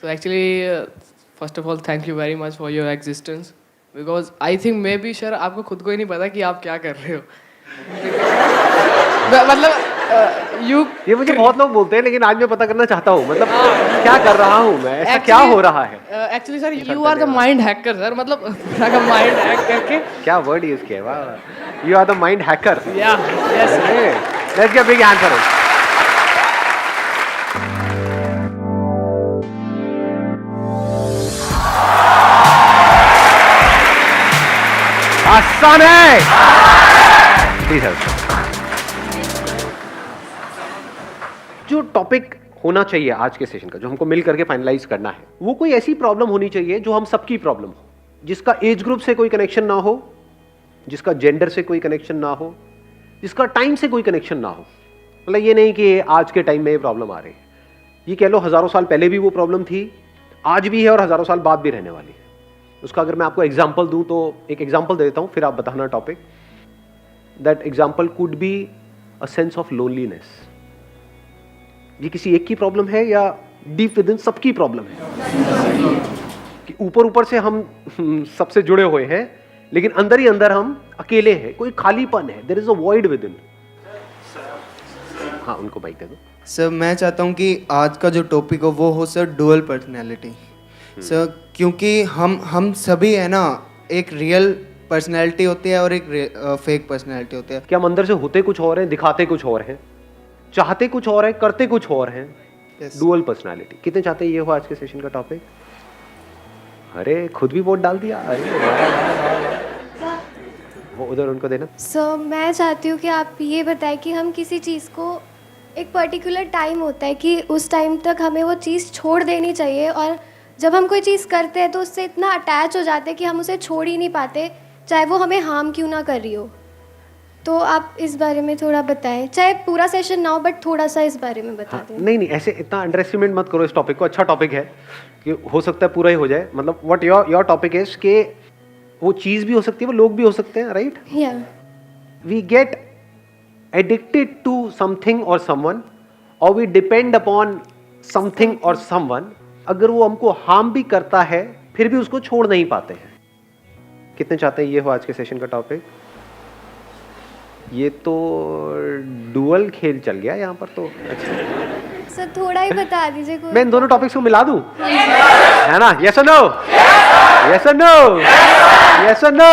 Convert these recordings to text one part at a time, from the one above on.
So actually, first of all, thank you very much for your existence. Because I think maybe sir आपको खुद को ही नहीं पता कि आप क्या कर रहे हो. मतलब you ये मुझे बहुत लोग बोलते हैं, लेकिन आज मैं पता करना चाहता हूँ, मतलब क्या कर रहा हूँ मैं, ऐसा क्या हो रहा है. Actually sir you are the mind hacker sir, मतलब पूरा का mind hack करके. क्या वर्ड यूज किया, वाह. You are the mind hacker. Yeah, yes. Let's give big hand for it. आसान है. Please help. जो टॉपिक होना चाहिए आज के सेशन का, जो हमको मिल करके फाइनलाइज करना है, वो कोई ऐसी प्रॉब्लम होनी चाहिए जो हम सबकी प्रॉब्लम हो, जिसका एज ग्रुप से कोई कनेक्शन ना हो, जिसका जेंडर से कोई कनेक्शन ना हो, जिसका टाइम से कोई कनेक्शन ना हो. मतलब ये नहीं कि आज के टाइम में ये प्रॉब्लम आ रही है. ये कह लो हजारों साल पहले भी वो प्रॉब्लम थी, आज भी है और हजारों साल बाद भी रहने वाली है. उसका अगर मैं आपको एग्जाम्पल दूं तो एक एग्जाम्पल दे देता हूं, फिर आप बताना topic. That example could be a sense of loneliness. ये किसी एक की प्रॉब्लम है या डीप विद इन सबकी प्रॉब्लम है कि ऊपर ऊपर से हम सबसे जुड़े हुए हैं, लेकिन अंदर ही अंदर हम अकेले हैं, कोई खालीपन है, there is a void within. हाँ, उनको माइक दे दो. सर मैं चाहता हूँ कि आज का जो टॉपिक हो वो हो सर डुअल पर्सनैलिटी. सर क्योंकि हम सभी है ना, एक रियल पर्सनैलिटी होती है और एक फेक पर्सनैलिटी होती है. कि हम अंदर से होते कुछ और हैं, दिखाते कुछ और हैं, चाहते कुछ और है, करते कुछ और हैं. Dual personality. कितने चाहते हैं ये हो आज के सेशन का टॉपिक? अरे खुद भी वोट डाल दिया. अरे वो उधर उनको देना. सर मैं चाहती हूँ कि आप ये बताएं कि हम किसी चीज़ को, एक पर्टिकुलर टाइम होता है कि उस टाइम तक हमें वो चीज़ छोड़ देनी चाहिए, और जब हम कोई चीज़ करते हैं तो उससे इतना अटैच हो जाते हैं कि हम उसे छोड़ ही नहीं पाते, चाहे वो हमें हार्म क्यों ना कर रही हो. तो आप इस बारे में थोड़ा बताएं, चाहे पूरा सेशन ना हो बट थोड़ा सा इस बारे में बता दें. नहीं, ऐसे इतना अंडर एस्टिमेट मत करो इस टॉपिक को. अच्छा टॉपिक है कि हो सकता है पूरा ही हो जाए. मतलब व्हाट योर टॉपिक इज कि वो चीज़ भी हो सकती है, वो लोग भी हो सकते हैं, राइट? या we get addicted to something और समवन, और वी डिपेंड अपॉन समथिंग और समवन. अगर वो हमको हार्म भी करता है फिर भी उसको छोड़ नहीं पाते हैं. कितने चाहते हैं ये हो आज के सेशन का टॉपिक? ये तो डुअल खेल चल गया यहाँ पर तो. अच्छा, सर थोड़ा ही बता दीजिए. कोई मैं इन दोनों टॉपिक्स को मिला दूं, है ना? यस और नो, यस और नो, यस और नो,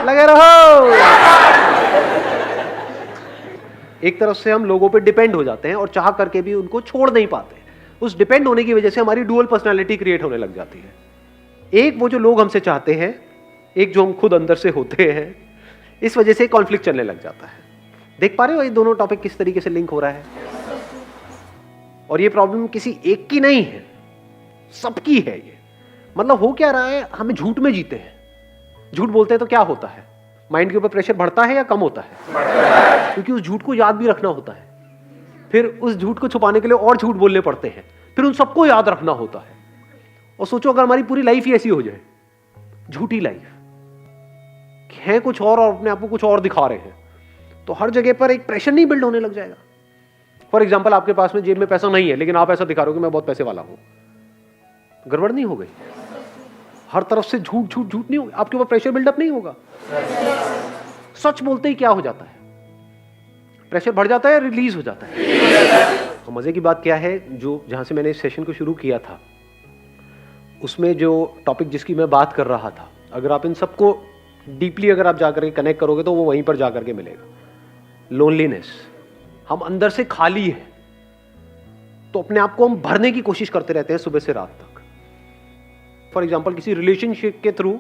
लगे रहो. एक तरफ से हम लोगों पे डिपेंड हो जाते हैं और चाह करके भी उनको छोड़ नहीं पाते. उस डिपेंड होने की वजह से हमारी डुअल पर्सनालिटी क्रिएट होने लग जाती है. एक वो जो लोग हमसे चाहते हैं, एक जो हम खुद अंदर से होते हैं. इस वजह से कॉन्फ्लिक्ट चलने लग जाता है. देख पा रहे हो ये दोनों टॉपिक किस तरीके से लिंक हो रहा है? और ये प्रॉब्लम किसी एक की नहीं है, सबकी है ये. मतलब हो क्या रहा है, हमें झूठ में जीते हैं. झूठ बोलते हैं तो क्या होता है? माइंड के ऊपर प्रेशर बढ़ता है या कम होता है? क्योंकि उस झूठ को याद भी रखना होता है, फिर उस झूठ को छुपाने के लिए और झूठ बोलने पड़ते हैं, फिर उन सबको याद रखना होता है. और सोचो अगर हमारी पूरी लाइफ ही ऐसी हो जाए, झूठी लाइफ है कुछ और अपने आप को कुछ और दिखा रहे हैं, तो हर जगह पर एक प्रेशर नहीं बिल्ड होने लग जाएगा. फॉर एग्जाम्पल, आपके पास में जेब में पैसा नहीं है, लेकिन आप ऐसा दिखा रहे हो कि मैं बहुत पैसे वाला हूं. गड़बड़ नहीं हो गई? हर तरफ से झूठ झूठ झूठ नहीं होगा, आपके ऊपर प्रेशर बिल्डअप नहीं होगा. सच बोलते ही क्या हो जाता है? प्रेशर बढ़ जाता है, रिलीज हो जाता है. तो मजे की बात क्या है, जो जहां से मैंने इस सेशन को शुरू किया था, उसमें जो टॉपिक जिसकी मैं बात कर रहा था, अगर आप इन सबको डीपली अगर आप जाकर के कनेक्ट करोगे तो वो वहीं पर जाकर के मिलेगा. लोनलीनेस. हम अंदर से खाली है, तो अपने आप को हम भरने की कोशिश करते रहते हैं सुबह से रात तक. फॉर एग्जाम्पल, किसी रिलेशनशिप के थ्रू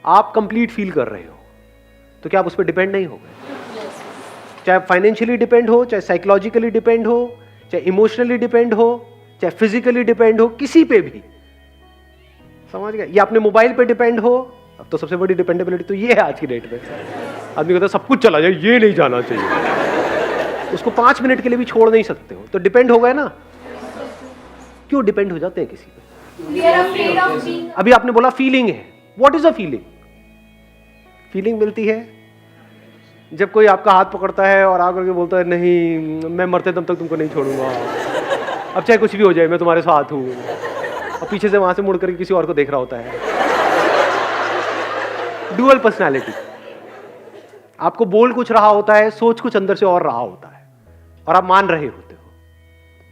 आप कंप्लीट फील कर रहे हो, तो क्या आप उस पर डिपेंड नहीं हो गए? चाहे फाइनेंशियली डिपेंड हो, चाहे साइकोलॉजिकली डिपेंड हो, चाहे इमोशनली डिपेंड हो, चाहे फिजिकली डिपेंड हो, किसी पे भी. समझ गए? या अपने मोबाइल पे डिपेंड हो. अब तो सबसे बड़ी डिपेंडेबिलिटी तो ये है आज की डेट में. आदमी कहता है सब कुछ चला जाए, ये नहीं जाना चाहिए. उसको 5 मिनट के लिए भी छोड़ नहीं सकते हो, तो डिपेंड हो गए ना. क्यों डिपेंड हो जाते हैं किसी पे? अभी आपने बोला फीलिंग है. What is a feeling? Feeling मिलती है जब कोई आपका हाथ पकड़ता है और आकर के बोलता है नहीं मैं मरते दम तक तुमको नहीं छोड़ूंगा, अब चाहे कुछ भी हो जाए मैं तुम्हारे साथ हूँ. और पीछे से वहां से मुड़ करके किसी और को देख रहा होता है। डुअल पर्सनैलिटी, आपको बोल कुछ रहा होता है, सोच कुछ अंदर से और रहा होता है, और आप मान रहे होते हो,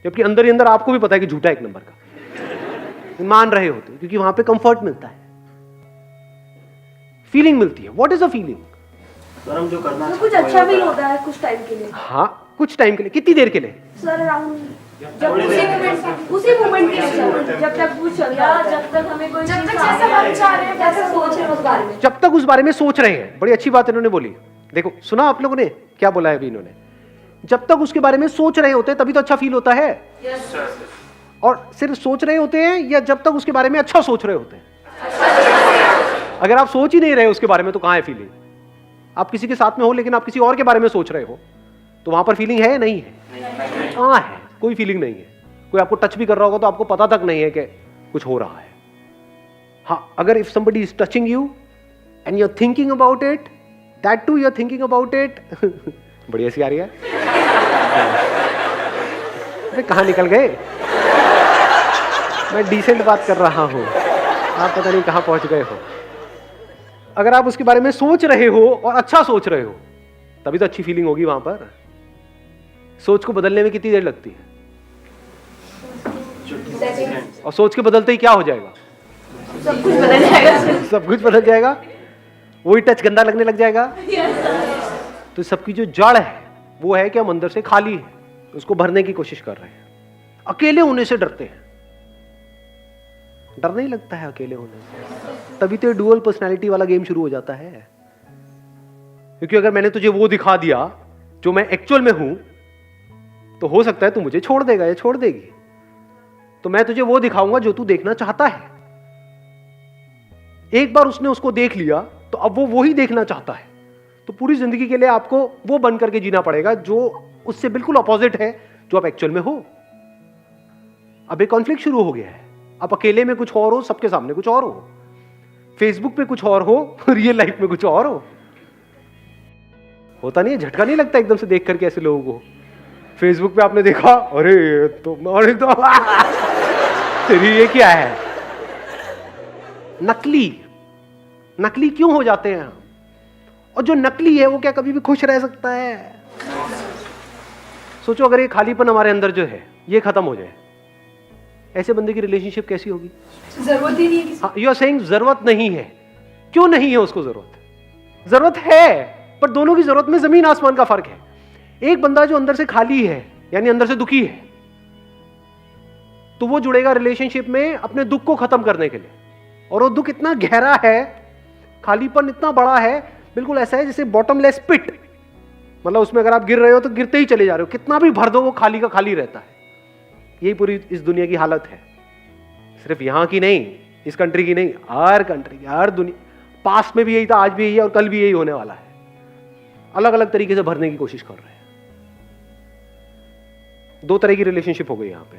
जबकि अंदर ही अंदर आपको भी पता है कि झूठा एक नंबर का, मान रहे होते हो, क्योंकि वहां पे कंफर्ट मिलता है, फीलिंग मिलती है। What is a feeling? Sir हम जो करना तो कुछ अच्छा भी होता है कुछ टाइम के लिए हाँ, कुछ टाइम के लिए। कितनी देर के लिए? सर अराउंड जब उसी मोमेंट के लिए सर, जब तक कुछ चल रहा है, जब तक हमें कोई जब तक जैसे हम चाह रहे हैं जैसे सोच रहे हैं उस बारे में, जब तक उस बारे में सोच रहे हैं। बड़ी अच्छी बात इन्होंने बोली। देखो, सुना आप लोगों ने क्या बोला है अभी इन्होंने? जब तक उसके बारे में सोच रहे होते हैं तभी तो अच्छा फील होता है। और सिर्फ सोच रहे होते हैं या जब तक उसके बारे में अच्छा सोच रहे होते हैं? अगर आप सोच ही नहीं रहे उसके बारे में तो कहां है फीलिंग? आप किसी के साथ में हो लेकिन आप किसी और के बारे में सोच रहे हो, तो वहां पर फीलिंग है या नहीं है? कहां है? कोई फीलिंग नहीं है। कोई आपको टच भी कर रहा होगा तो आपको पता तक नहीं है कि कुछ हो रहा है। हाँ, अगर if somebody is touching you and you are thinking about it, that too you are thinking about it, बड़ी ऐसी आ रही है। अरे कहां निकल गए? मैं डिसेंट बात कर रहा हूं, आप पता नहीं कहां पहुंच गए हो। अगर आप उसके बारे में सोच रहे हो और अच्छा सोच रहे हो तभी तो अच्छी फीलिंग होगी वहां पर। सोच को बदलने में कितनी देर लगती है? और सोच के बदलते ही क्या हो जाएगा? सब कुछ बदल जाएगा। सब कुछ बदल जाएगा, वही टच गंदा लगने लग जाएगा। तो सबकी जो जड़ है वो है कि हम अंदर से खाली है, उसको भरने की कोशिश कर रहे हैं। अकेले होने से डरते हैं। डर नहीं लगता है अकेले होने से, तभी तो डुअल पर्सनैलिटी वाला गेम शुरू हो जाता है। क्योंकि अगर मैंने तुझे वो दिखा दिया जो मैं एक्चुअल में हूं, तो हो सकता है तू मुझे छोड़ देगा या छोड़ देगी। तो मैं तुझे वो दिखाऊंगा जो तू देखना चाहता है। एक बार उसने उसको देख लिया तो अब वो ही देखना चाहता है। तो पूरी जिंदगी के लिए आपको वो बन करके जीना पड़ेगा जो उससे बिल्कुल अपोजिट है जो आप एक्चुअल में हो। अब एक कॉन्फ्लिक्ट शुरू हो गया है। आप अकेले में कुछ और हो, सबके सामने कुछ और हो, फेसबुक पे कुछ और हो, रियल लाइफ में कुछ और हो। होता नहीं है? झटका नहीं लगता एकदम से देख करके ऐसे लोगों को? फेसबुक पे आपने देखा, अरे तो तेरी ये क्या है? नकली क्यों हो जाते हैं? और जो नकली है वो क्या कभी भी खुश रह सकता है? सोचो, अगर ये खालीपन हमारे अंदर जो है ये खत्म हो जाए, ऐसे बंदे की रिलेशनशिप कैसी होगी? जरूरत ही नहीं है किसी। यू आर सेइंग जरूरत नहीं है। क्यों नहीं है उसको जरूरत? जरूरत है, पर दोनों की जरूरत में जमीन आसमान का फर्क है। एक बंदा जो अंदर से खाली है, यानी अंदर से दुखी है, तो वो जुड़ेगा रिलेशनशिप में अपने दुख को खत्म करने के लिए। और वो दुख इतना गहरा है, खालीपन इतना बड़ा है, बिल्कुल ऐसा है जैसे बॉटमलेस पिट। मतलब उसमें अगर आप गिर रहे हो तो गिरते ही चले जा रहे हो, कितना भी भर दो वो खाली का खाली रहता है। यही पूरी इस दुनिया की हालत है। सिर्फ यहां की नहीं, इस कंट्री की नहीं, हर कंट्री की, हर दुनिया। पास्ट में भी यही था, आज भी यही है और कल भी यही होने वाला है। अलग अलग तरीके से भरने की कोशिश कर रहे हैं। दो तरह की रिलेशनशिप हो गई यहां पे।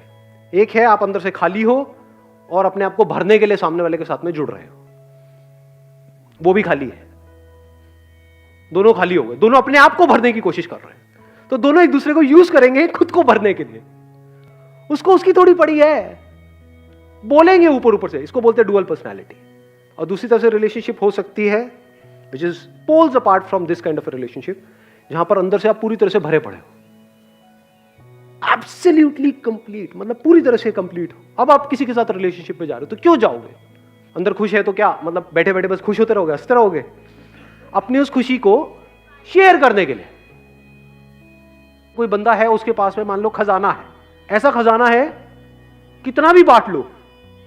एक है आप अंदर से खाली हो और अपने आप को भरने के लिए सामने वाले के साथ में जुड़ रहे हो, वो भी खाली है। दोनों खाली हो गए, दोनों अपने आप को भरने की कोशिश कर रहे हैं। तो दोनों एक दूसरे को यूज करेंगे खुद को भरने के लिए। उसको उसकी थोड़ी पड़ी है, बोलेंगे ऊपर ऊपर से। इसको बोलते हैं डुअल पर्सनैलिटी। और दूसरी तरफ से रिलेशनशिप हो सकती है which is poles apart from this kind of relationship, जहां पर अंदर से आप पूरी तरह से भरे पड़े हो, एब्सोल्युटली कंप्लीट, मतलब पूरी तरह से कंप्लीट हो। अब आप किसी के साथ रिलेशनशिप में जा रहे हो तो क्यों जाओगे? अंदर खुश है तो क्या मतलब बैठे बैठे बस खुश होते रहोगे, हंसते रहोगे? अपनी उस खुशी को शेयर करने के लिए। कोई बंदा है, उसके पास में मान लो खजाना है, ऐसा खजाना है कितना भी बांट लो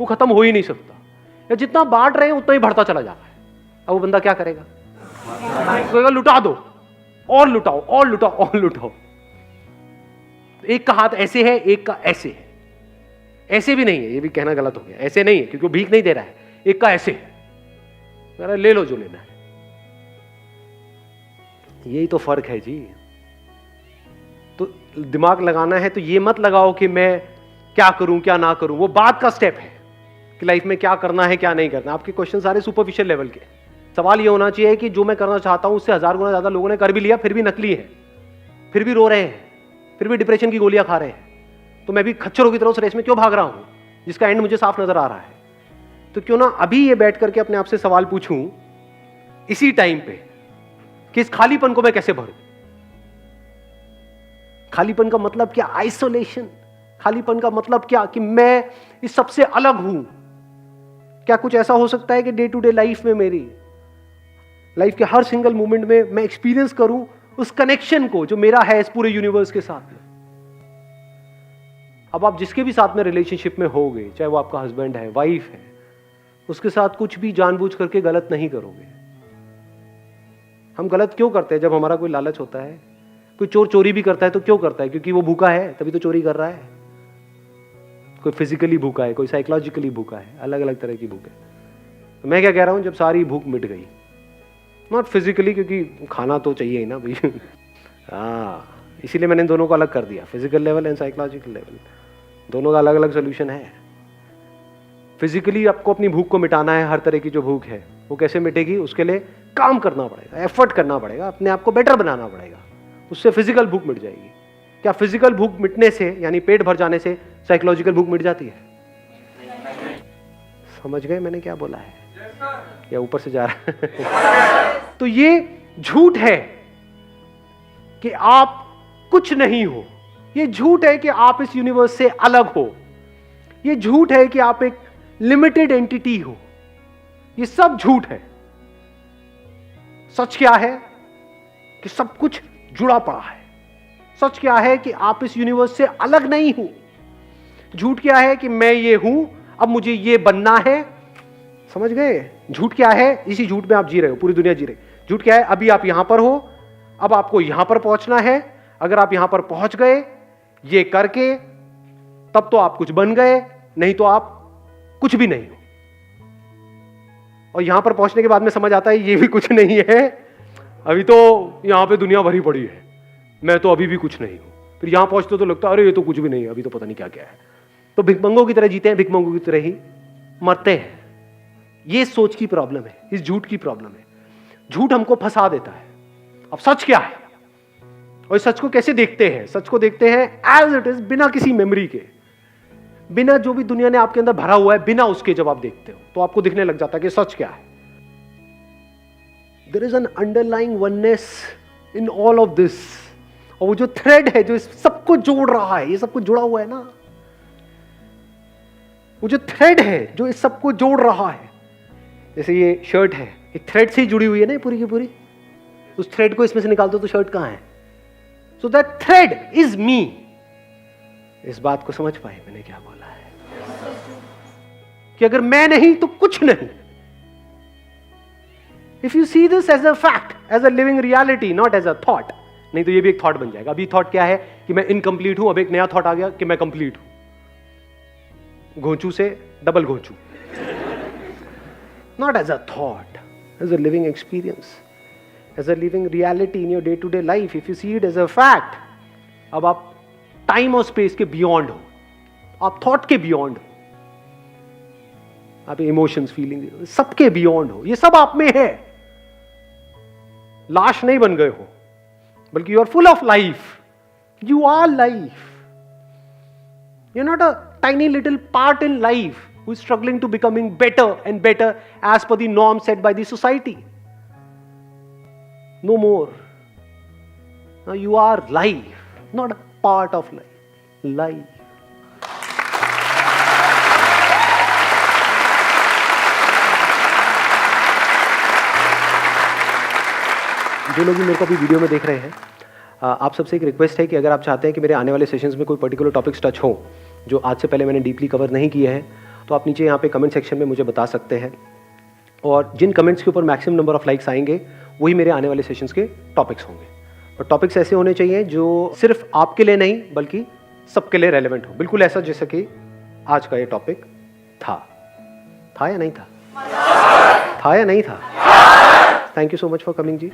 वो खत्म हो ही नहीं सकता, या जितना बांट रहे हैं उतना ही बढ़ता चला जा रहा है। अब वो बंदा क्या करेगा? कहेगा लुटा दो, और लुटाओ और लुटाओ और लुटाओ। एक का हाथ ऐसे है, एक का ऐसे है। ऐसे भी नहीं है, ये भी कहना गलत हो गया, ऐसे नहीं है क्योंकि वो भीख नहीं दे रहा है। एक का ऐसे है, ले लो जो लेना है। यही तो फर्क है जी। तो दिमाग लगाना है तो ये मत लगाओ कि मैं क्या करूं क्या ना करूं, वो बाद का स्टेप है कि लाइफ में क्या करना है क्या नहीं करना। आपके क्वेश्चन सारे सुपरफिशियल लेवल के। सवाल ये होना चाहिए कि जो मैं करना चाहता हूं उससे 1000 गुना ज्यादा लोगों ने कर भी लिया, फिर भी नकली है, फिर भी रो रहे हैं, फिर भी डिप्रेशन की गोलियां खा रहे हैं, तो मैं भी खच्चरों की तरह उस रेस में क्यों भाग रहा हूं? जिसका एंड मुझे साफ नजर आ रहा है, तो क्यों ना अभी ये बैठ करके अपने आप से सवाल पूछूं इसी टाइम पे कि इस खालीपन को मैं कैसे भरूं। खालीपन का मतलब क्या? आइसोलेशन। खालीपन का मतलब क्या? कि मैं इस सबसे अलग हूं। क्या कुछ ऐसा हो सकता है कि डे टू डे लाइफ में, मेरी लाइफ के हर सिंगल मोमेंट में मैं एक्सपीरियंस करूं उस कनेक्शन को जो मेरा है इस पूरे यूनिवर्स के साथ में? अब आप जिसके भी साथ में रिलेशनशिप में होगे, चाहे वो आपका हस्बैंड है, वाइफ है, उसके साथ कुछ भी जानबूझ करके गलत नहीं करोगे। हम गलत क्यों करते हैं? जब हमारा कोई लालच होता है, कोई चोर चोरी भी करता है तो क्यों करता है? क्योंकि वो भूखा है, तभी तो चोरी कर रहा है। कोई फिजिकली भूखा है, कोई साइकोलॉजिकली भूखा है, अलग अलग तरह की भूख है। तो मैं क्या कह रहा हूं, जब सारी भूख मिट गई, नॉट फिजिकली, क्योंकि खाना तो चाहिए ही ना भाई इसीलिए मैंने दोनों को अलग कर दिया, physical level and psychological level, दोनों का अलग अलग सोल्यूशन है। फिजिकली आपको अपनी भूख को मिटाना है, हर तरह की जो भूख है वो कैसे मिटेगी? उसके लिए काम करना पड़ेगा, एफर्ट करना पड़ेगा, अपने आप को बेटर बनाना पड़ेगा, उससे फिजिकल भूख मिट जाएगी। क्या फिजिकल भूख मिटने से, यानी पेट भर जाने से, साइकोलॉजिकल भूख मिट जाती है? समझ गए मैंने क्या बोला है? या ऊपर से जा रहा है? तो ये झूठ है कि आप कुछ नहीं हो, ये झूठ है कि आप इस यूनिवर्स से अलग हो, ये झूठ है कि आप एक लिमिटेड एंटिटी हो, ये सब झूठ है। सच क्या है? कि सब कुछ जुड़ा पड़ा है। सच क्या है? कि आप इस यूनिवर्स से अलग नहीं हो। झूठ क्या है? कि मैं ये हूं, अब मुझे ये बनना है। समझ गए? झूठ क्या है? इसी झूठ में आप जी रहे हो, पूरी दुनिया जी रही। झूठ क्या है? अभी आप यहां पर हो, अब आपको यहां पर पहुंचना है। अगर आप यहां पर पहुंच गए ये करके, तब तो आप कुछ बन गए, नहीं तो आप कुछ भी नहीं हो। और यहां पर पहुंचने के बाद में समझ आता है ये भी कुछ नहीं है, अभी तो यहां पे दुनिया भरी पड़ी है, मैं तो अभी भी कुछ नहीं हूं। फिर यहां पहुंचते तो लगता है अरे ये तो कुछ भी नहीं है, अभी तो पता नहीं क्या क्या है। तो भिखमंगों की तरह जीते हैं, भिखमंगों की तरह ही मरते हैं। ये सोच की प्रॉब्लम है, इस झूठ की प्रॉब्लम है। झूठ हमको फंसा देता है। अब सच क्या है? और इस सच को कैसे देखते हैं? सच को देखते हैं एज इट इज, बिना किसी मेमोरी के, बिना जो भी दुनिया ने आपके अंदर भरा हुआ है, बिना उसके जब आप देखते हो तो आपको दिखने लग जाता है कि सच क्या है। There is an underlying oneness in all of this. और वो जो थ्रेड है जो इस सबको जोड़ रहा है, ये सब कुछ जुड़ा हुआ है ना, वो जो थ्रेड है जो इस सबको जोड़ रहा है, जैसे ये शर्ट है, एक थ्रेड से ही जुड़ी हुई है ना पूरी की पूरी। उस थ्रेड को इसमें से निकाल दो तो शर्ट कहां है? So that thread is me. इस बात को समझ पाए मैंने क्या बोला है? कि अगर मैं नहीं तो कुछ नहीं। If you see this as a fact, as a living reality, not as a thought, नहीं तो ये भी एक थॉट बन जाएगा। अभी थॉट क्या है? कि मैं इनकम्प्लीट हूं, अब एक नया थॉट आ गया कि मैं कंप्लीट हूं। घोंचू से डबल घोंचू। Not as a thought, as a living experience, as a living reality in your day to day life. If you see it as a fact, अब आप टाइम और स्पेस के बियॉन्ड हो, आप थॉट के बियॉन्ड हो, आप इमोशंस, फीलिंग, सबके बियॉन्ड हो। ये सब आप में है। लाश नहीं बन गए हो, बल्कि you are full of life. You are life. You are not a tiny little part in life who is struggling to becoming better and better as per the norm set by the society. No more. Now you are life, not a part of life. Life. जो लोग भी मेरे को अभी video में देख रहे हैं, आप सबसे एक रिक्वेस्ट है कि अगर आप चाहते हैं कि मेरे आने वाले सेशंस में कोई पर्टिकुलर टॉपिक्स टच हो जो आज से पहले मैंने डीपली कवर नहीं किए हैं, तो आप नीचे यहाँ पे कमेंट सेक्शन में मुझे बता सकते हैं। और जिन कमेंट्स के ऊपर मैक्सिमम नंबर ऑफ लाइक्स आएंगे वही मेरे आने वाले सेशंस के टॉपिक्स होंगे। और टॉपिक्स ऐसे होने चाहिए जो सिर्फ आपके लिए नहीं बल्कि सबके लिए रेलेवेंट हो, बिल्कुल ऐसा जैसा कि आज का ये टॉपिक था या नहीं था? था या नहीं था? Thank you so much for coming ji.